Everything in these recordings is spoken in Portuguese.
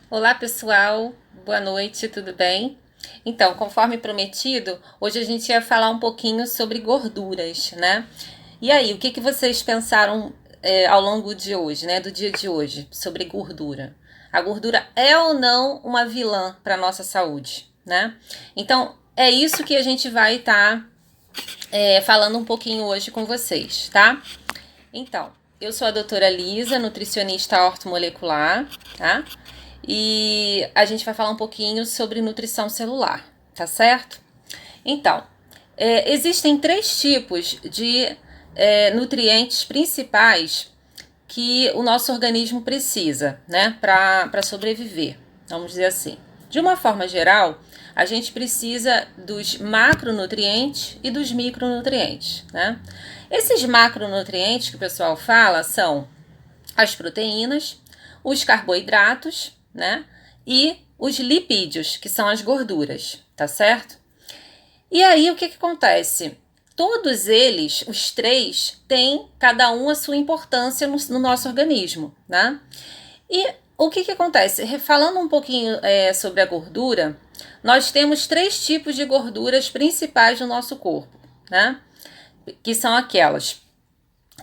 Olá, pessoal. Boa noite, tudo bem? Então, conforme prometido, hoje a gente ia falar um pouquinho sobre gorduras, né? E aí, o que que vocês pensaram ao longo de hoje, né? Do dia de hoje, sobre gordura? A gordura é ou não uma vilã para nossa saúde, né? Então, é isso que a gente vai estar falando um pouquinho hoje com vocês, tá? Então, eu sou a doutora Lisa, nutricionista ortomolecular, tá? E a gente vai falar um pouquinho sobre nutrição celular, tá certo? Então, existem três tipos de nutrientes principais que o nosso organismo precisa, né, para sobreviver, vamos dizer assim. De uma forma geral, a gente precisa dos macronutrientes e dos micronutrientes, né? Esses macronutrientes que o pessoal fala são as proteínas, os carboidratos, né? E os lipídios, que são as gorduras, tá certo? E aí o que acontece? Todos eles, os três, têm cada um a sua importância no nosso organismo, né? E o que acontece? Falando um pouquinho sobre a gordura, nós temos três tipos de gorduras principais no nosso corpo, né? Que são aquelas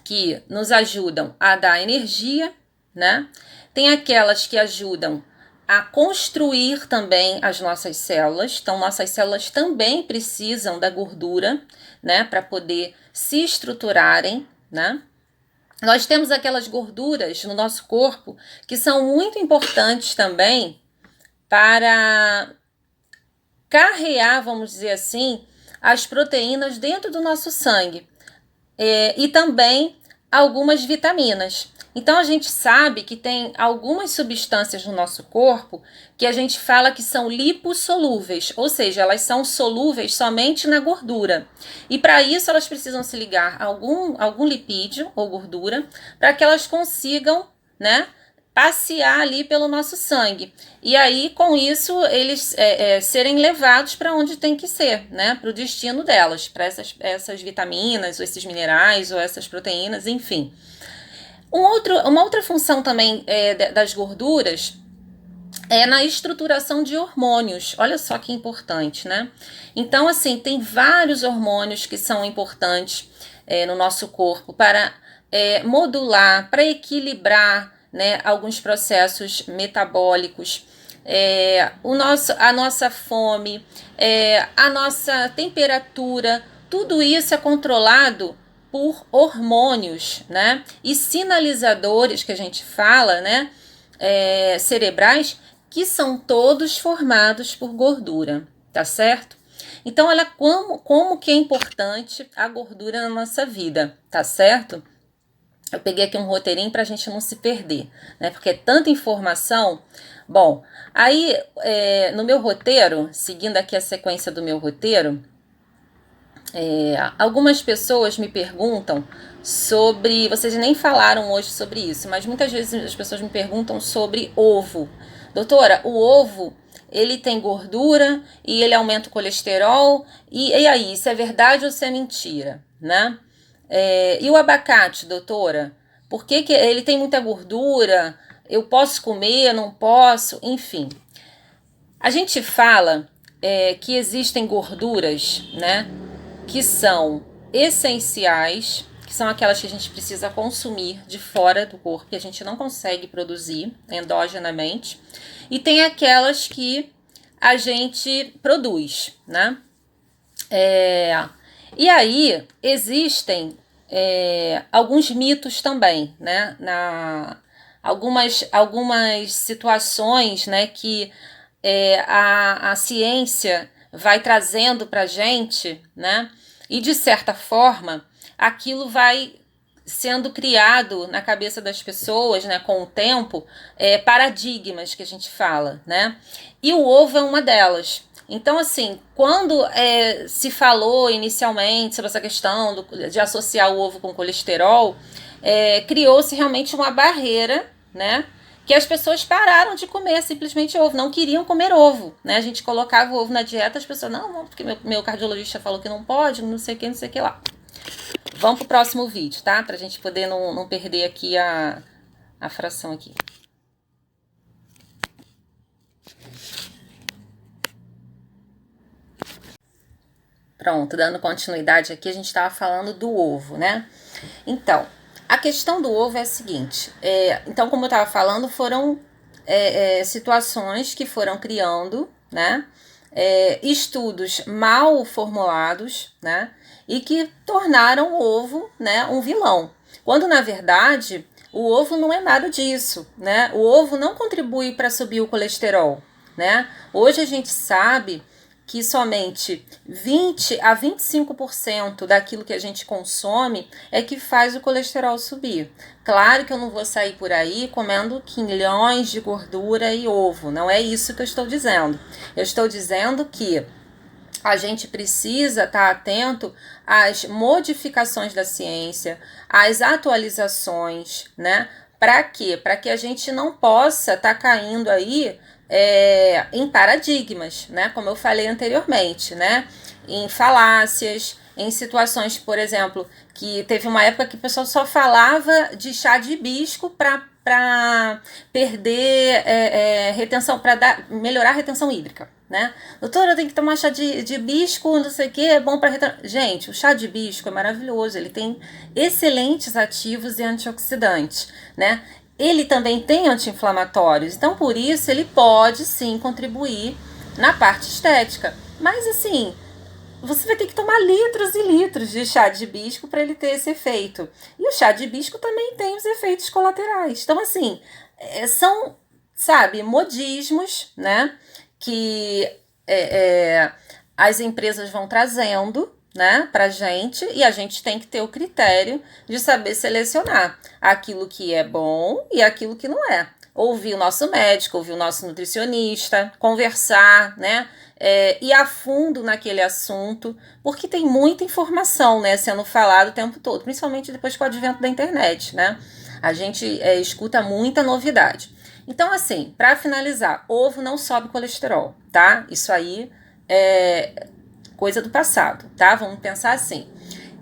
que nos ajudam a dar energia, né? Tem aquelas que ajudam a construir também as nossas células. Então, nossas células também precisam da gordura, né, para poder se estruturarem, né? Nós temos aquelas gorduras no nosso corpo que são muito importantes também para carrear, vamos dizer assim, as proteínas dentro do nosso sangue. E também algumas vitaminas. Então a gente sabe que tem algumas substâncias no nosso corpo que a gente fala que são lipossolúveis, ou seja, elas são solúveis somente na gordura. E para isso elas precisam se ligar a algum lipídio ou gordura para que elas consigam, né, passear ali pelo nosso sangue. E aí, com isso, eles serem levados para onde tem que ser, né? Para o destino delas, para essas vitaminas, ou esses minerais, ou essas proteínas, enfim. Uma outra função também das gorduras é na estruturação de hormônios. Olha só que importante, né? Então, assim, tem vários hormônios que são importantes no nosso corpo para modular, para equilibrar, né, alguns processos metabólicos, a nossa fome, a nossa temperatura, tudo isso é controlado por hormônios, né? E sinalizadores que a gente fala, né? Cerebrais, que são todos formados por gordura, tá certo? Então, olha como que é importante a gordura na nossa vida, tá certo? Eu peguei aqui um roteirinho para a gente não se perder, né? Porque é tanta informação. Bom, aí no meu roteiro, seguindo aqui a sequência do meu roteiro, algumas pessoas me perguntam sobre. Vocês nem falaram hoje sobre isso, mas muitas vezes as pessoas me perguntam sobre ovo. Doutora, o ovo ele tem gordura e ele aumenta o colesterol. E aí, isso é verdade ou isso é mentira, né? E o abacate, doutora? Por que ele tem muita gordura? Eu posso comer, não posso? Enfim. A gente fala que existem gorduras, né? Que são essenciais, que são aquelas que a gente precisa consumir de fora do corpo, que a gente não consegue produzir endogenamente. E tem aquelas que a gente produz, né? E aí existem alguns mitos também, né? Algumas situações, né, que a ciência vai trazendo para a gente, né? E de certa forma, aquilo vai sendo criado na cabeça das pessoas, né, com o tempo, paradigmas que a gente fala, né? E o ovo é uma delas. Então, assim, quando se falou inicialmente sobre essa questão de associar o ovo com colesterol, criou-se realmente uma barreira, né? Que as pessoas pararam de comer simplesmente ovo, não queriam comer ovo, né? A gente colocava o ovo na dieta, as pessoas, não, porque meu cardiologista falou que não pode, não sei o que lá. Vamos pro próximo vídeo, tá? Pra gente poder não perder aqui a fração aqui. Pronto, dando continuidade aqui, a gente estava falando do ovo, né? Então, a questão do ovo é a seguinte, então, como eu estava falando, foram situações que foram criando, né? Estudos mal formulados, né? E que tornaram o ovo, né, um vilão. Quando, na verdade, o ovo não é nada disso, né? O ovo não contribui para subir o colesterol, né? Hoje a gente sabe que somente 20 a 25% daquilo que a gente consome é que faz o colesterol subir. Claro que eu não vou sair por aí comendo quilhões de gordura e ovo, não é isso que eu estou dizendo. Eu estou dizendo que a gente precisa estar atento às modificações da ciência, às atualizações, né? Para quê? Para que a gente não possa estar caindo aí em paradigmas, né? Como eu falei anteriormente, né? Em falácias, em situações, por exemplo, que teve uma época que o pessoal só falava de chá de hibisco para perder retenção, para melhorar a retenção hídrica, né? Doutora, tem que tomar chá de hibisco, não sei o que, é bom para retenção. Gente, o chá de hibisco é maravilhoso, ele tem excelentes ativos e antioxidantes, né? Ele também tem anti-inflamatórios, então por isso ele pode sim contribuir na parte estética. Mas assim, você vai ter que tomar litros e litros de chá de hibisco para ele ter esse efeito. E o chá de hibisco também tem os efeitos colaterais. Então assim, são, sabe, modismos, né, que as empresas vão trazendo, né, pra gente, e a gente tem que ter o critério de saber selecionar aquilo que é bom e aquilo que não é. Ouvir o nosso médico, ouvir o nosso nutricionista, conversar, né, ir a fundo naquele assunto, porque tem muita informação, né, sendo falada o tempo todo, principalmente depois com o advento da internet, né, a gente escuta muita novidade. Então, assim, para finalizar, ovo não sobe colesterol, tá? Isso aí é coisa do passado, tá? Vamos pensar assim.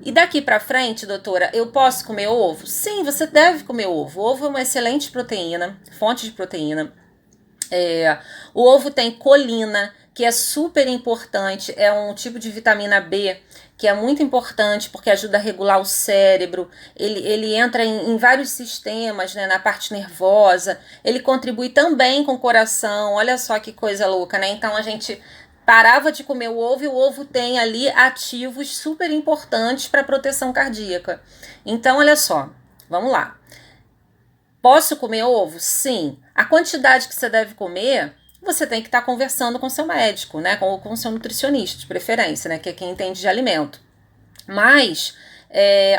E daqui para frente, doutora, eu posso comer ovo? Sim, você deve comer ovo. O ovo é uma excelente proteína, fonte de proteína. O ovo tem colina, que é super importante, é um tipo de vitamina B, que é muito importante porque ajuda a regular o cérebro, ele entra em vários sistemas, né, na parte nervosa, ele contribui também com o coração, olha só que coisa louca, né? Então a gente parava de comer o ovo e o ovo tem ali ativos super importantes para proteção cardíaca. Então, olha só, vamos lá. Posso comer ovo? Sim. A quantidade que você deve comer, você tem que estar conversando com seu médico, né? Ou com seu nutricionista, de preferência, né? Que é quem entende de alimento. Mas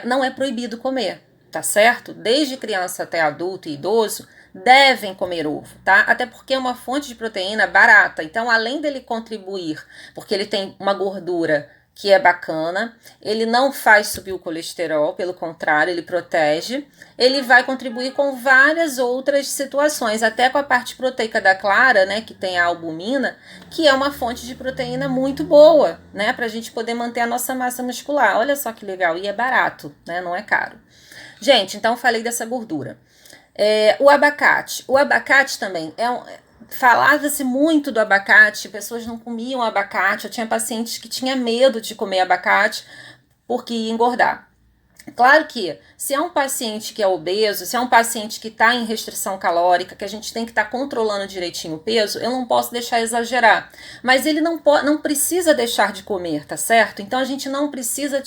não é proibido comer, tá certo? Desde criança até adulto e idoso, devem comer ovo, tá? Até porque é uma fonte de proteína barata. Então, além dele contribuir, porque ele tem uma gordura que é bacana, ele não faz subir o colesterol, pelo contrário, ele protege, ele vai contribuir com várias outras situações, até com a parte proteica da clara, né, que tem a albumina, que é uma fonte de proteína muito boa, né, pra gente poder manter a nossa massa muscular. Olha só que legal, e é barato, né, não é caro. Gente, então falei dessa gordura. O abacate também falava-se muito do abacate, pessoas não comiam abacate, eu tinha pacientes que tinham medo de comer abacate porque ia engordar. Claro que se é um paciente que é obeso, se é um paciente que está em restrição calórica, que a gente tem que estar controlando direitinho o peso, eu não posso deixar exagerar. Mas ele não precisa deixar de comer, tá certo? Então a gente não precisa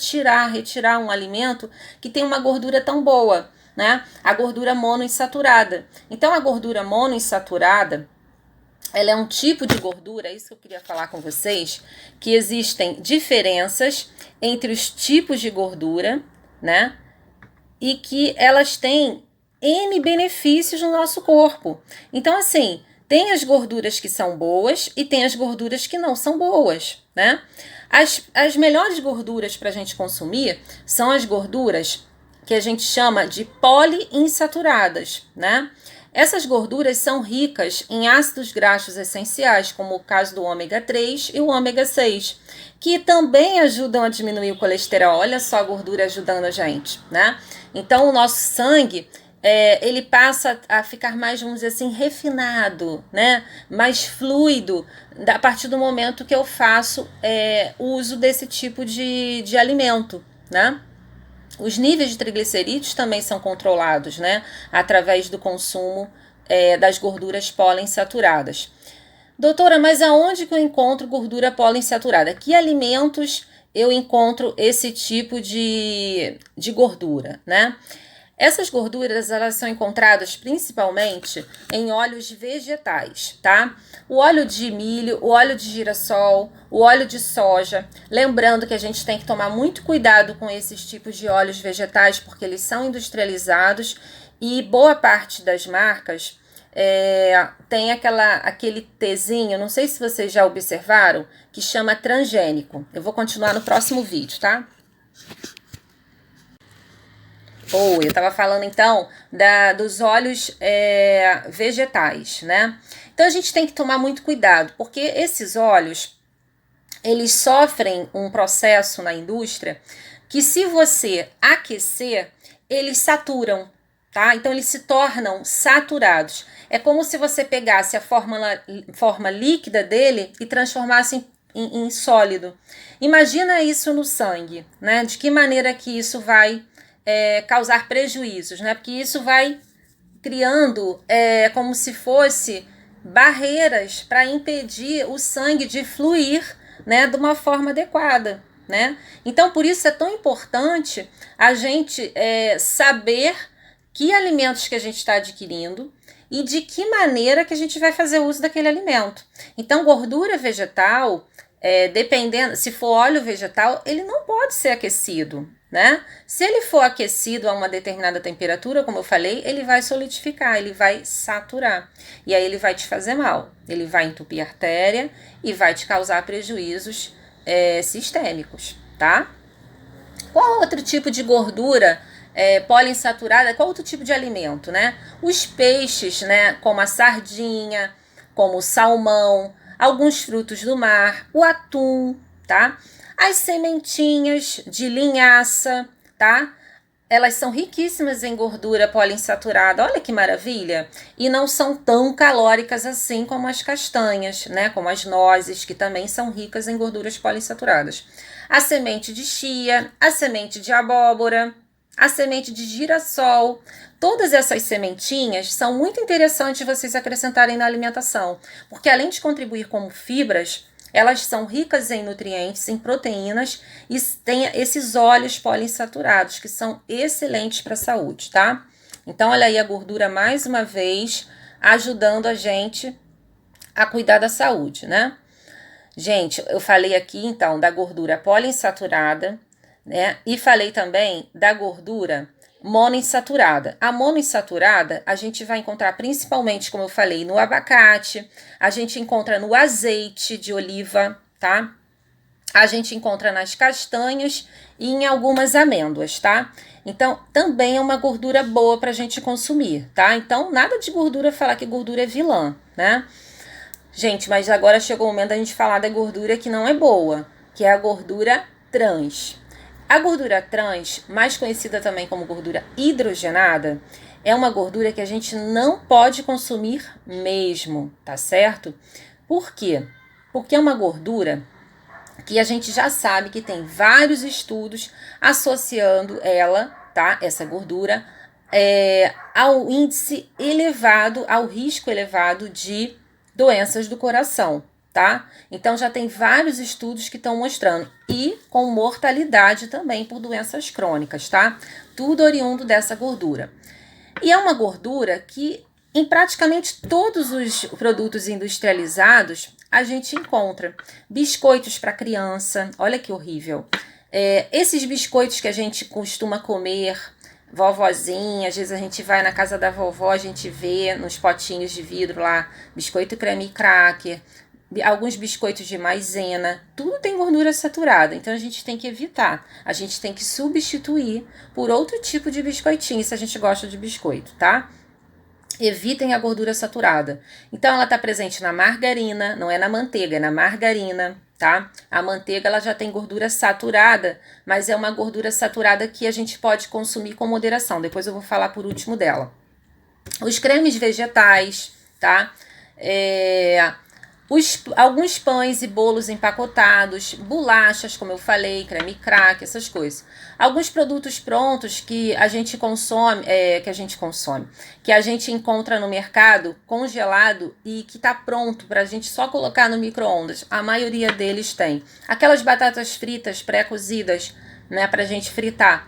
retirar um alimento que tem uma gordura tão boa, né? A gordura monoinsaturada. Então a gordura monoinsaturada, ela é um tipo de gordura, é isso que eu queria falar com vocês, que existem diferenças entre os tipos de gordura, né? E que elas têm N benefícios no nosso corpo. Então, assim, tem as gorduras que são boas e tem as gorduras que não são boas, né? As melhores gorduras para a gente consumir são as gorduras que a gente chama de poliinsaturadas, né? Essas gorduras são ricas em ácidos graxos essenciais, como o caso do ômega 3 e o ômega 6, que também ajudam a diminuir o colesterol. Olha só a gordura ajudando a gente, né? Então, o nosso sangue ele passa a ficar mais, vamos dizer assim, refinado, né? Mais fluido a partir do momento que eu faço uso desse tipo de alimento, né? Os níveis de triglicerídeos também são controlados, né? Através do consumo das gorduras poliinsaturadas. Doutora, mas aonde que eu encontro gordura poliinsaturada? Que alimentos eu encontro esse tipo de gordura, né? Essas gorduras, elas são encontradas principalmente em óleos vegetais, tá? O óleo de milho, o óleo de girassol, o óleo de soja. Lembrando que a gente tem que tomar muito cuidado com esses tipos de óleos vegetais, porque eles são industrializados e boa parte das marcas tem aquele Tzinho, não sei se vocês já observaram, que chama transgênico. Eu vou continuar no próximo vídeo, tá? Eu estava falando então dos óleos vegetais, né? Então a gente tem que tomar muito cuidado, porque esses óleos, eles sofrem um processo na indústria que, se você aquecer, eles saturam, tá? Então eles se tornam saturados. É como se você pegasse a forma líquida dele e transformasse em sólido. Imagina isso no sangue, né? De que maneira que isso vai causar prejuízos, né? Porque isso vai criando como se fosse barreiras para impedir o sangue de fluir, né, de uma forma adequada, né? Então, por isso é tão importante a gente saber que alimentos que a gente está adquirindo e de que maneira que a gente vai fazer uso daquele alimento. Então, gordura vegetal, dependendo, se for óleo vegetal, ele não pode ser aquecido, né? Se ele for aquecido a uma determinada temperatura, como eu falei, ele vai solidificar, ele vai saturar. E aí ele vai te fazer mal. Ele vai entupir a artéria e vai te causar prejuízos sistêmicos, tá? Qual outro tipo de gordura poliinsaturada? Qual outro tipo de alimento, né? Os peixes, né? Como a sardinha, como o salmão, alguns frutos do mar, o atum, tá? As sementinhas de linhaça, tá? Elas são riquíssimas em gordura poliinsaturada, olha que maravilha! E não são tão calóricas assim como as castanhas, né? Como as nozes, que também são ricas em gorduras poliinsaturadas. A semente de chia, a semente de abóbora, a semente de girassol. Todas essas sementinhas são muito interessantes vocês acrescentarem na alimentação, porque além de contribuir como fibras, elas são ricas em nutrientes, em proteínas e tem esses óleos poliinsaturados que são excelentes para a saúde, tá? Então, olha aí a gordura mais uma vez ajudando a gente a cuidar da saúde, né? Gente, eu falei aqui então da gordura poliinsaturada, né? E falei também da gordura monoinsaturada. A monoinsaturada a gente vai encontrar principalmente, como eu falei, no abacate, a gente encontra no azeite de oliva, tá? A gente encontra nas castanhas e em algumas amêndoas, tá? Então, também é uma gordura boa pra gente consumir, tá? Então, nada de gordura falar que gordura é vilã, né? Gente, mas agora chegou o momento da gente falar da gordura que não é boa, que é a gordura trans. A gordura trans, mais conhecida também como gordura hidrogenada, é uma gordura que a gente não pode consumir mesmo, tá certo? Por quê? Porque é uma gordura que a gente já sabe que tem vários estudos associando ela, tá? Essa gordura, ao índice elevado, ao risco elevado de doenças do coração, tá? Então já tem vários estudos que estão mostrando, e com mortalidade também por doenças crônicas, tá? Tudo oriundo dessa gordura. E é uma gordura que em praticamente todos os produtos industrializados a gente encontra. Biscoitos para criança, olha que horrível. Esses biscoitos que a gente costuma comer, vovozinha, às vezes a gente vai na casa da vovó, a gente vê nos potinhos de vidro lá, biscoito creme cracker, alguns biscoitos de maisena, tudo tem gordura saturada, então a gente tem que evitar, a gente tem que substituir por outro tipo de biscoitinho, se a gente gosta de biscoito, tá? evitem a gordura saturada. Então ela está presente na margarina, não é na manteiga, é na margarina, tá? A manteiga ela já tem gordura saturada, mas é uma gordura saturada que a gente pode consumir com moderação. Depois eu vou falar por último dela. Os cremes vegetais, tá? Alguns pães e bolos empacotados, bolachas, como eu falei, creme crack, essas coisas. Alguns produtos prontos que a gente consome, que a gente encontra no mercado congelado e que tá pronto para a gente só colocar no micro-ondas. A maioria deles tem. Aquelas batatas fritas pré-cozidas, né, pra gente fritar.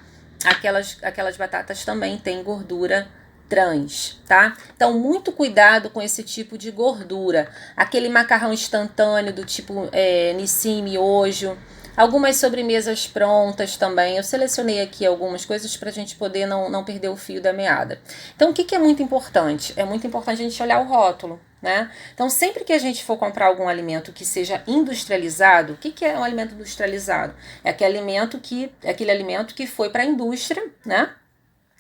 Aquelas batatas também têm gordura trans, tá? Então, muito cuidado com esse tipo de gordura. Aquele macarrão instantâneo do tipo Nissin, miojo. Algumas sobremesas prontas também. Eu selecionei aqui algumas coisas para a gente poder não perder o fio da meada. Então, o que é muito importante? É muito importante a gente olhar o rótulo, né? Então, sempre que a gente for comprar algum alimento que seja industrializado, o que é um alimento industrializado? É aquele alimento que foi para a indústria, né?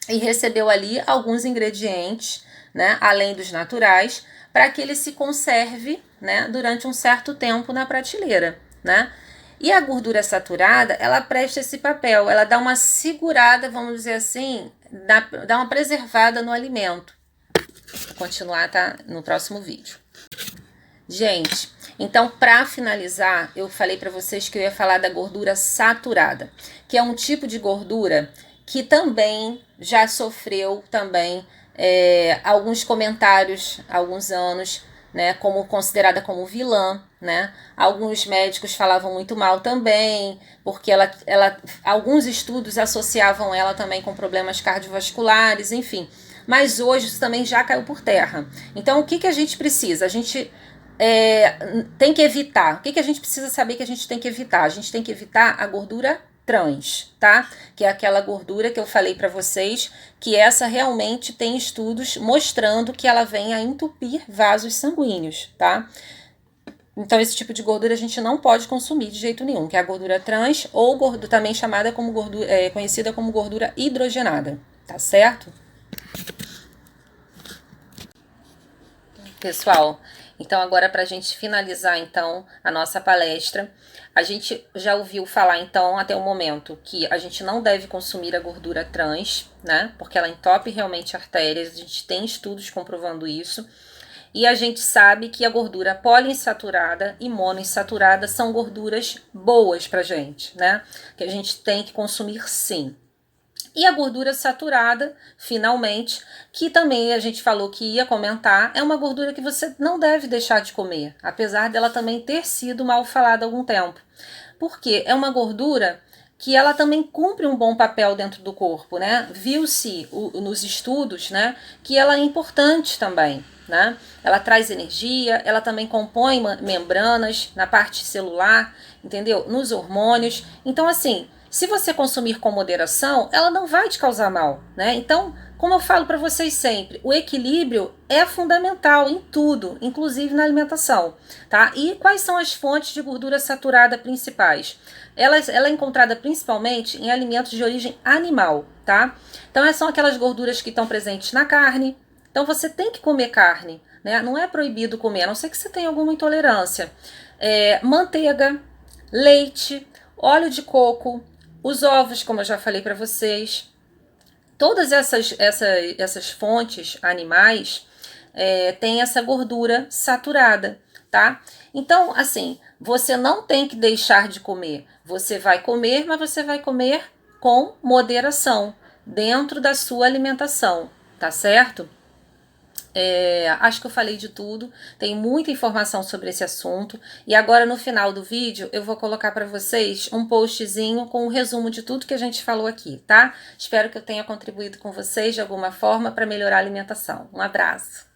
E recebeu ali alguns ingredientes, né, além dos naturais, para que ele se conserve, né, durante um certo tempo na prateleira, né? E a gordura saturada, ela presta esse papel, ela dá uma segurada, vamos dizer assim, dá uma preservada no alimento. Vou continuar, tá, no próximo vídeo. Gente, então para finalizar, eu falei para vocês que eu ia falar da gordura saturada, que é um tipo de gordura que também já sofreu também alguns comentários há alguns anos, né, como considerada como vilã, né? Alguns médicos falavam muito mal também, porque alguns estudos associavam ela também com problemas cardiovasculares, enfim. Mas hoje isso também já caiu por terra. Então, o que a gente precisa? A gente tem que evitar. O que a gente precisa saber que a gente tem que evitar? A gente tem que evitar a gordura trans, tá? Que é aquela gordura que eu falei para vocês, que essa realmente tem estudos mostrando que ela vem a entupir vasos sanguíneos, tá? Então esse tipo de gordura a gente não pode consumir de jeito nenhum, que é a gordura trans ou também chamada como conhecida como gordura hidrogenada, tá certo? Pessoal, então agora para a gente finalizar então a nossa palestra, a gente já ouviu falar então até o momento que a gente não deve consumir a gordura trans, né? Porque ela entope realmente artérias, a gente tem estudos comprovando isso. E a gente sabe que a gordura poliinsaturada e monoinsaturada são gorduras boas pra gente, né? Que a gente tem que consumir sim. E a gordura saturada, finalmente, que também a gente falou que ia comentar, é uma gordura que você não deve deixar de comer, apesar dela também ter sido mal falada há algum tempo. Porque é uma gordura que ela também cumpre um bom papel dentro do corpo, né? Viu-se nos estudos, né, que ela é importante também, né? Ela traz energia, ela também compõe membranas na parte celular, entendeu? Nos hormônios. Então, assim, se você consumir com moderação, ela não vai te causar mal, né? Então, como eu falo para vocês sempre, o equilíbrio é fundamental em tudo, inclusive na alimentação, tá? E quais são as fontes de gordura saturada principais? Ela é encontrada principalmente em alimentos de origem animal, tá? Então, são aquelas gorduras que estão presentes na carne. Então, você tem que comer carne, né? Não é proibido comer, a não ser que você tenha alguma intolerância. Manteiga, leite, óleo de coco, os ovos, como eu já falei para vocês. Todas essas fontes animais têm essa gordura saturada, tá? Então, assim, você não tem que deixar de comer. Você vai comer, mas você vai comer com moderação, dentro da sua alimentação, tá certo? Acho que eu falei de tudo, tem muita informação sobre esse assunto e agora no final do vídeo eu vou colocar para vocês um postzinho com um resumo de tudo que a gente falou aqui, tá? Espero que eu tenha contribuído com vocês de alguma forma para melhorar a alimentação. Um abraço!